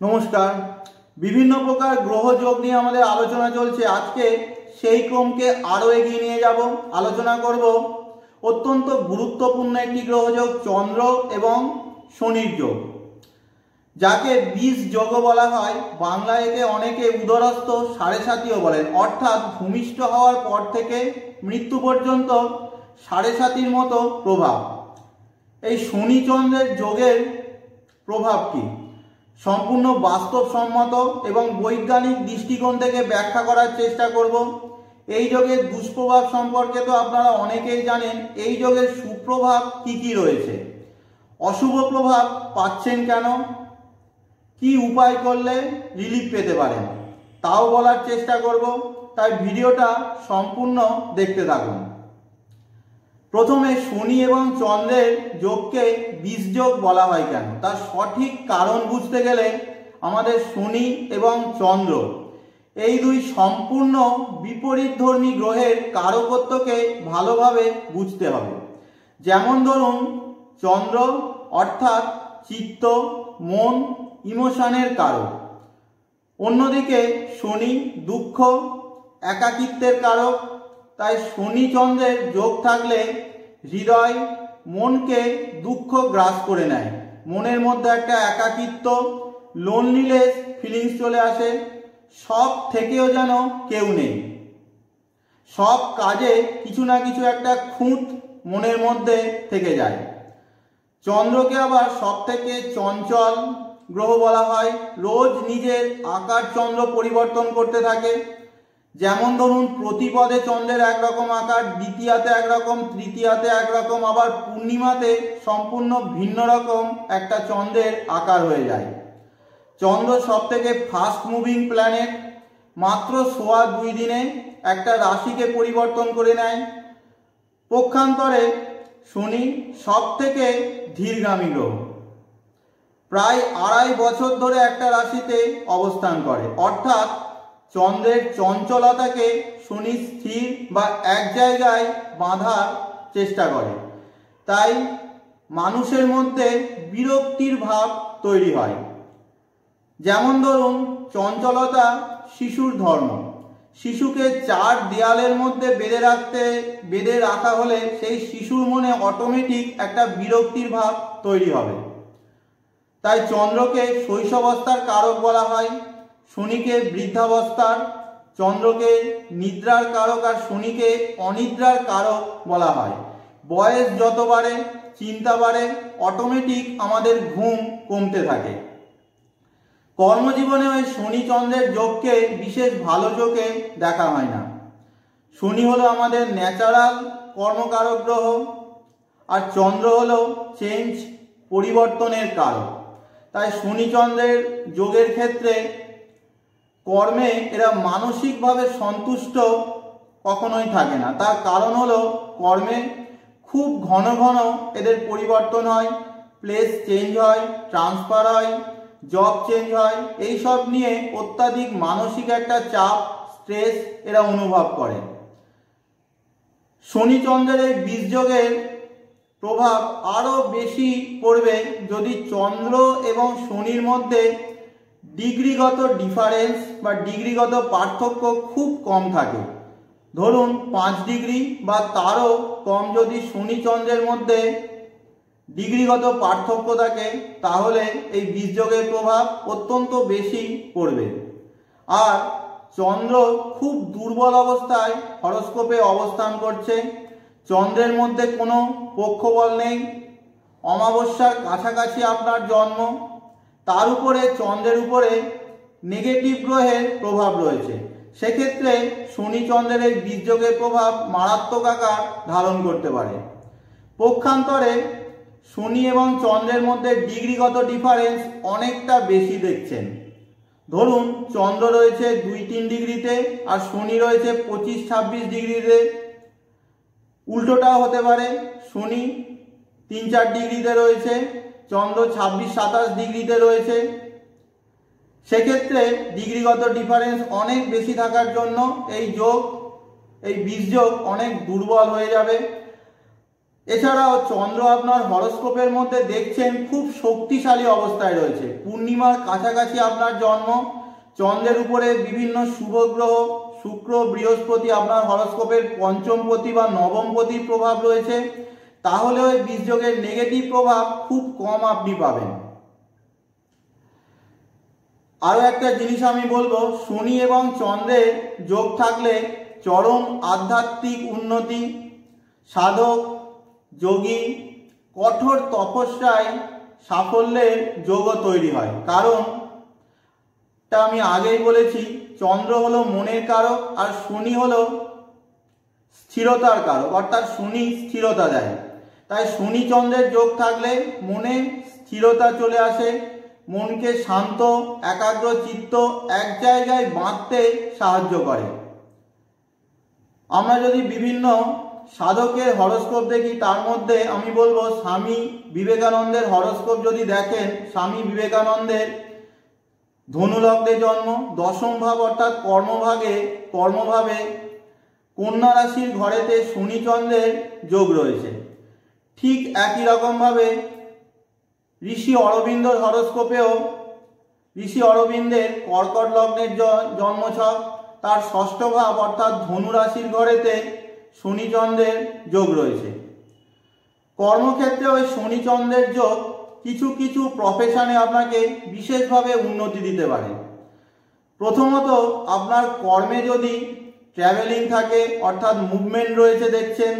নমস্কার। বিভিন্ন প্রকার গ্রহ যোগ নিয়ে আমাদের আলোচনা চলছে। আজকে সেই ক্রমকে আরও এগিয়ে নিয়ে যাব। আলোচনা করব অত্যন্ত গুরুত্বপূর্ণ একটি গ্রহযোগ চন্দ্র এবং শনির যোগ, যাকে বিষ যোগও বলা হয়। বাংলায় একে অনেকে উদরস্থ সাড়ে সাতিও বলেন, অর্থাৎ ভূমিষ্ঠ হওয়ার পর থেকে মৃত্যু পর্যন্ত সাড়ে সাতির মতো প্রভাব। এই শনি চন্দ্রের যোগের প্রভাব কি সম্পূর্ণ বাস্তবসম্মত এবং বৈজ্ঞানিক দৃষ্টিকোণ থেকে ব্যাখ্যা করার চেষ্টা করব। এই যোগের দুষ্প্রভাব সম্পর্কে তো আপনারা অনেকেই জানেন। এই যোগের সুপ্রভাব কি কি রয়েছে, অশুভ প্রভাব পাচ্ছেন কেন, কি উপায় করলে রিলিফ পেতে পারেন, তাও বলার চেষ্টা করব। তাই ভিডিওটা সম্পূর্ণ দেখতে থাকুন। প্রথমে শনি এবং চন্দ্রের যোগকে বিষ যোগ বলা হয় কেন, তার সঠিক কারণ বুঝতে গেলে আমাদের শনি এবং চন্দ্র এই দুই সম্পূর্ণ বিপরীতধর্মী গ্রহের কারকত্বকে ভালোভাবে বুঝতে হবে। যেমন ধরুন, চন্দ্র অর্থাৎ চিত্ত, মন, ইমোশনের কারক। অন্যদিকে শনি দুঃখ, একাকিত্বের কারক। তাই শনি চন্দ্রের যোগ থাকলে হৃদয়, মনকে দুঃখ গ্রাস করে নেয়। মনের মধ্যে একটা একাকিত্ব, লোনলিনেস ফিলিংস চলে আসে। সব থেকেও যেন কেউ নেই, সব কাজে কিছু না কিছু একটা খুঁত মনের মধ্যে থেকে যায়। চন্দ্রকে আবার সব থেকে চঞ্চল গ্রহ বলা হয়। রোজ নিজের আকার চন্দ্র পরিবর্তন করতে থাকে। যেমন ধরুন, প্রতিপদে চন্দ্রের একরকম আকার, দ্বিতীয়াতে একরকম, তৃতীয়াতে একরকম, আবার পূর্ণিমাতে সম্পূর্ণ ভিন্ন রকম একটা চন্দ্রের আকার হয়ে যায়। চন্দ্র সব থেকে ফাস্ট মুভিং প্ল্যানেট। মাত্র 2.5 দিনে একটা রাশিকে পরিবর্তন করে নেয়। পক্ষান্তরে শনি সব থেকে ধীরগামী গ্রহ। প্রায় 2.5 বছর ধরে একটা রাশিতে অবস্থান করে, অর্থাৎ চন্দ্রের চঞ্চলতাকে শনি স্থির বা এক জায়গায় বাঁধার চেষ্টা করে। তাই মানুষের মধ্যে বিরক্তির ভাব তৈরি হয়। যেমন ধরুন, চঞ্চলতা শিশুর ধর্ম। শিশুকে 4 দেয়ালের মধ্যে বেঁধে রাখা হলে সেই শিশুর মনে অটোমেটিক একটা বিরক্তির ভাব তৈরি হবে। তাই চন্দ্রকে শৈশবাবস্থার কারক বলা হয়, শনিকে বৃদ্ধাবস্থার। চন্দ্রকে নিদ্রার কারক আর শনিকে অনিদ্রার কারক বলা হয়। বয়স যত বাড়ে চিন্তা বাড়ে, অটোমেটিক আমাদের ঘুম কমতে থাকে। কর্মজীবনে ওই শনি চন্দ্রের যোগকে বিশেষ ভালো চোখে দেখা হয় না। শনি হলো আমাদের ন্যাচারাল কর্মকারক গ্রহ, আর চন্দ্র হলো চেঞ্জ, পরিবর্তনের কারক। তাই শনি চন্দ্রের যোগের ক্ষেত্রে কর্মে এরা মানসিকভাবে সন্তুষ্ট কখনোই থাকে না। তার কারণ হলো কর্মে খুব ঘন ঘন এদের পরিবর্তন হয়, প্লেস চেঞ্জ হয়, ট্রান্সফার হয়, জব চেঞ্জ হয়। এইসব নিয়ে অত্যাধিক মানসিক একটা চাপ, স্ট্রেস এরা অনুভব করে। শনি চন্দ্রের এই বিষ যোগের প্রভাব আরও বেশি পড়বে যদি চন্দ্র এবং শনির মধ্যে ডিগ্রিগত ডিফারেন্স বা ডিগ্রিগত পার্থক্য খুব কম থাকে। ধরুন 5 ডিগ্রি বা তারও কম যদি শনি চন্দ্রের মধ্যে ডিগ্রিগত পার্থক্য থাকে, তাহলে এই বিষ যোগের প্রভাব অত্যন্ত বেশি পড়বে। আর চন্দ্র খুব দুর্বল অবস্থায় হরোস্কোপে অবস্থান করছে। চন্দ্রের মধ্যে কোনো পক্ষবল নেই, অমাবস্যার কাছাকাছি আপনার জন্ম, তার উপরে চন্দ্রের উপরে নেগেটিভ গ্রহের প্রভাব রয়েছে। সেক্ষেত্রে শনি চন্দ্রের এই বিষ যোগের প্রভাব মারাত্মক আকার ধারণ করতে পারে। পক্ষান্তরে শনি এবং চন্দ্রের মধ্যে ডিগ্রিগত ডিফারেন্স অনেকটা বেশি দেখছেন। ধরুন, চন্দ্র রয়েছে 2-3 ডিগ্রিতে আর শনি রয়েছে 25-26 ডিগ্রিতে। উল্টোটাও হতে পারে, শনি 3-4 ডিগ্রিতে রয়েছে, চন্দ্র 26-27 ডিগ্রিতে রয়েছে। সেক্ষেত্রে ডিগ্রিগত ডিফারেন্স অনেক বেশি থাকার জন্য এই বিষ যোগ অনেক দুর্বল হয়ে যাবে। এছাড়াও চন্দ্র আপনার হরোস্কোপের মধ্যে দেখছেন খুব শক্তিশালী অবস্থায় রয়েছে। পূর্ণিমার কাছাকাছি আপনার জন্ম, চন্দ্রের উপরে বিভিন্ন শুভ গ্রহ শুক্র বৃহস্পতি আপনার হরোস্কোপের পঞ্চমপতি বা নবমপতির প্রভাব রয়েছে, তাহলে ওই বীজযোগের নেগেটিভ প্রভাব খুব কম আপনি পাবেন। আরও একটা জিনিস আমি বলবো, শনি এবং চন্দ্রের যোগ থাকলে চরম আধ্যাত্মিক উন্নতি, সাধক যোগী কঠোর তপস্যায় সাফল্যের যোগও তৈরি হয়। কারণ তা আমি আগেই বলেছি, চন্দ্র হলো মনের কারক আর শনি হলো স্থিরতার কারক, অর্থাৎ শনি স্থিরতা দেয়। তাই শনি চন্দ্রের যোগ থাকলে মনে স্থিরতা চলে আসে, মনকে শান্ত একাগ্র চিত্ত এক জায়গায় বাঁধতে সাহায্য করে। আমরা যদি বিভিন্ন সাধকের হরোস্কোপ দেখি, তার মধ্যে আমি বলবো স্বামী বিবেকানন্দের হরোস্কোপ যদি দেখেন, স্বামী বিবেকানন্দের ধনু লগ্নে জন্ম, দশম ভাব অর্থাৎ কর্মভাবে কন্যা রাশির ঘরেতে শনি চন্দ্রের যোগ রয়েছে। ঠিক একই রকমভাবে ঋষি অরবিন্দর হরোস্কোপেও ঋষি অরবিন্দের কর্কট লগ্নের জন্মছক, তার ষষ্ঠ ভাব অর্থাৎ ধনু রাশির ঘরেতে শনি চন্দ্রের যোগ রয়েছে। কর্মক্ষেত্রে ওই শনি চন্দ্রের যোগ কিছু কিছু প্রফেশনে আপনাকে বিশেষভাবে উন্নতি দিতে পারে। প্রথমত, আপনার কর্মে যদি ট্রাভেলিং থাকে অর্থাৎ মুভমেন্ট রয়েছে, দেখছেন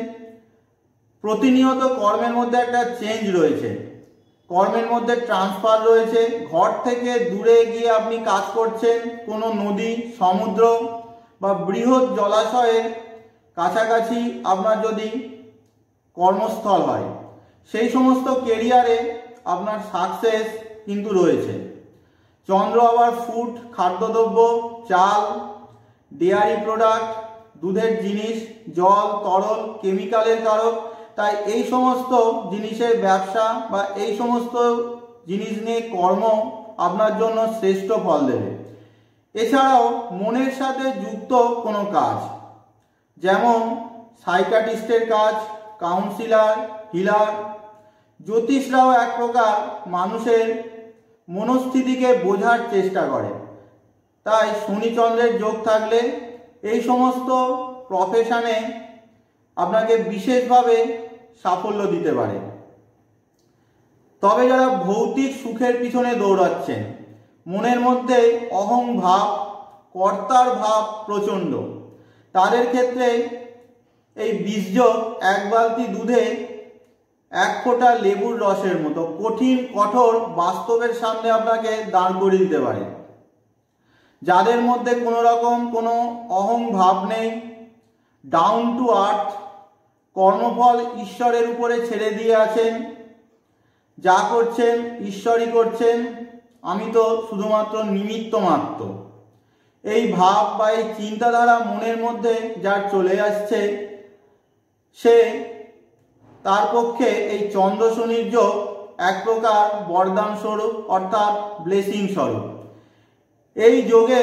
প্রতিনিয়ত কর্মের মধ্যে একটা চেঞ্জ রয়েছে, কর্মের মধ্যে ট্রান্সফার রয়েছে, ঘর থেকে দূরে গিয়ে আপনি কাজ করছেন, কোনো নদী সমুদ্র বা বৃহৎ জলাশয়ের কাছাকাছি আপনার যদি কর্মস্থল হয়, সেই সমস্ত কেরিয়ারে আপনার সাকসেস কিন্তু রয়েছে। চন্দ্র আবার ফুড খাদ্যদ্রব্য, চাল, ডেয়ারি প্রোডাক্ট, দুধের জিনিস, জল তরল কেমিক্যালের কারক। তাই এই সমস্ত জিনিসের ব্যবসা বা এই সমস্ত জিনিস নিয়ে কর্ম আপনার জন্য শ্রেষ্ঠ ফল দেবে। এছাড়াও মনের সাথে যুক্ত কোনো কাজ, যেমন সাইকিয়াট্রিস্টের কাজ, কাউন্সিলার, হিলার, জ্যোতিষরাও এক প্রকার মানুষের মনস্থিতিকে বোঝার চেষ্টা করে। তাই শনি চন্দ্রের যোগ থাকলে এই সমস্ত প্রফেশনে আপনাকে বিশেষভাবে সাফল্য দিতে পারে। তবে যারা ভৌতিক সুখের পিছনে দৌড়াচ্ছেন, মনের মধ্যে অহং ভাব, কর্তার ভাব প্রচণ্ড, তাদের ক্ষেত্রে এই বীজযোগ এক বালতি দুধে এক ফোঁটা লেবুর রসের মতো কঠিন কঠোর বাস্তবের সামনে আপনাকে দাঁড় করিয়ে দিতে পারে। যাদের মধ্যে কোনো রকম কোনো অহং ভাব নেই, ডাউন টু আর্থ, কর্মফল ঈশ্বরের উপরে ছেড়ে দিয়ে আছেন, যা করছেন ঈশ্বরই করছেন, আমি তো শুধুমাত্র নিমিত্ত মাত্র, এই ভাব বা এই চিন্তাধারা মনের মধ্যে যার চলে আসছে, সে তার পক্ষে এই চন্দ্র শনির যোগ এক প্রকার বরদান স্বরূপ অর্থাৎ ব্লেসিং স্বরূপ। এই যোগে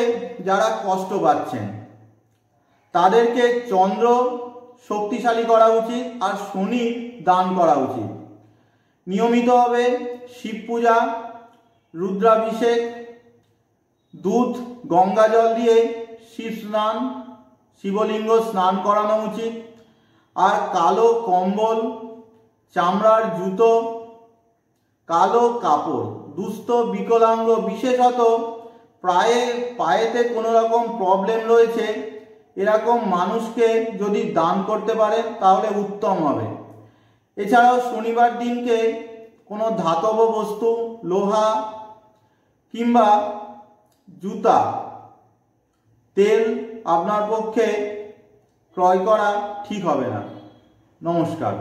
যারা কষ্ট পাচ্ছেন তাদেরকে চন্দ্র শক্তিশালী করা উচিত আর শনি দান করা উচিত। নিয়মিতভাবে শিব পূজা, রুদ্রাভিষেক, দুধ গঙ্গা জল দিয়ে শিব স্নান, শিবলিঙ্গ স্নান করানো উচিত। আর কালো কম্বল, চামড়ার জুতো, কালো কাপড় দুস্থ বিকলাঙ্গ, বিশেষত পায়েতে কোনো রকম প্রবলেম রয়েছে এরকম মানুষকে যদি দান করতে পারেন তাহলে উত্তম হবে। এছাড়াও শনিবার দিনকে কোনো ধাতব বস্তু, লোহা কিংবা জুতা, তেল আপনার পক্ষে ক্রয় করা ঠিক হবে না। নমস্কার।